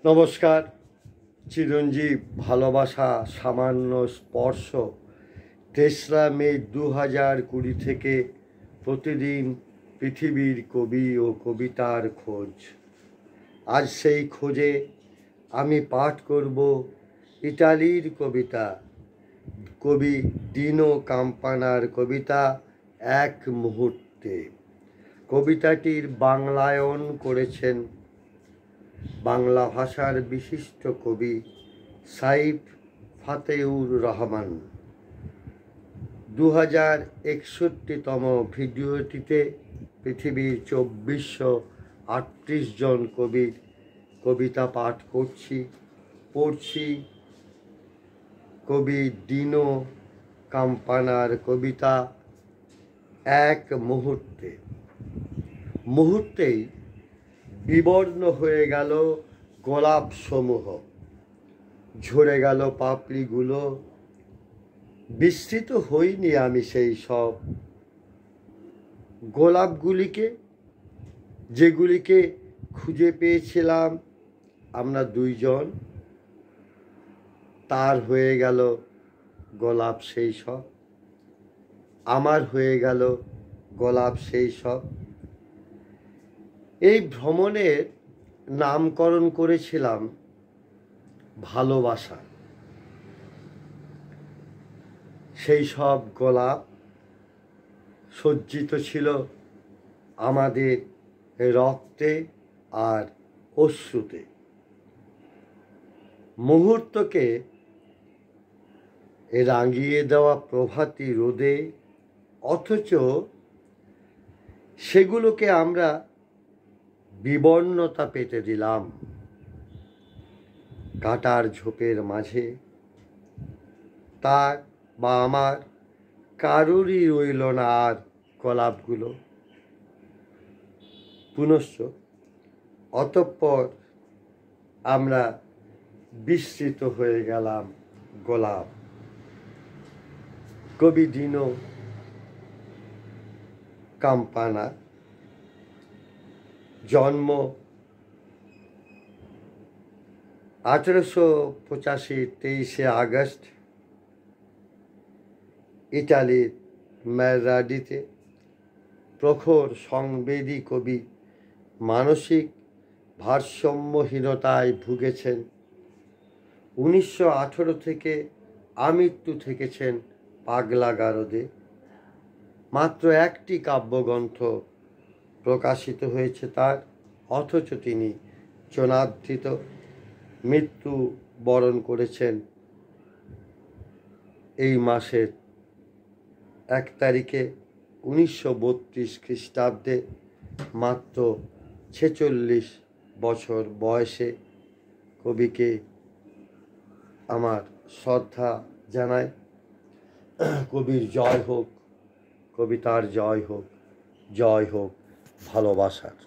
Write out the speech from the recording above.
নমস্কার। চিরঞ্জীব ভালোবাসা সামান্য স্পর্শ ৩রা মে ২০২০ থেকে প্রতিদিন পৃথিবীর কবি ও কবিতার খোঁজ। আজ সেই খোঁজে আমি পাঠ করব ইটালির কবিতা, কবি ডিনো কাম্পানার কবিতা এক মুহূর্তে। কবিতাটির বাংলায়ন করেছেন বাংলা ভাষার বিশিষ্ট কবি সাইফ ফাতেউর রহমান। 2061তম ভিডিওটিতে পৃথিবীর 2438 জন কবির কবিতা পাঠ পড়ছি কবি ডিনো কাম্পানার কবিতা এক মুহূর্তে। মুহূর্তেই বিবর্ণ হয়ে গেল গোলাপ সমূহ, ঝরে গেল পাপড়িগুলো। বিস্মৃত হইনি আমি সেই সব গোলাপগুলিকে, যেগুলিকে খুঁজে পেয়েছিলাম আমরা দুইজন। তার হয়ে গেল গোলাপ সেই সব, আমার হয়ে গেল গোলাপ সেই সব। এই ভ্রমণের নামকরণ করেছিলাম ভালোবাসা। সেই সব গোলাপ সজ্জিত ছিল আমাদের রক্তে আর অশ্রুতে। মুহূর্তকে রাঙিয়ে দেওয়া প্রভাতী রোদে, অথচ সেগুলোকে আমরা বিবর্ণতা পেতে দিলাম। কাঁটার ঝোপের মাঝে তার বা আমার কারোরই রইল না আর গোলাপগুলো। পুনশ্চ অতঃপর আমরা বিস্মৃত হয়ে গেলাম গোলাপ। কবি ডিনো কাম্পানা, জন্ম 1885 23শে আগস্ট, ইটালির ম্যারাডিতে। প্রখর সংবেদী কবি, মানসিক ভারসাম্যহীনতায় ভুগেছেন। 1918 থেকে আমৃত্যু থেকেছেন পাগলাগারদে। মাত্র একটি কাব্যগ্রন্থ প্রকাশিত হয়েছে তার, অথচ তিনি জনাদৃত। মৃত্যু বরণ করেছেন এই মাসের 1 তারিখে 1932 খ্রিস্টাব্দে, মাত্র 46 বছর বয়সে। কবিকে আমার শ্রদ্ধা জানাই। কবির জয় হোক, কবিতার জয় হোক, জয় হোক ভালোবাসার।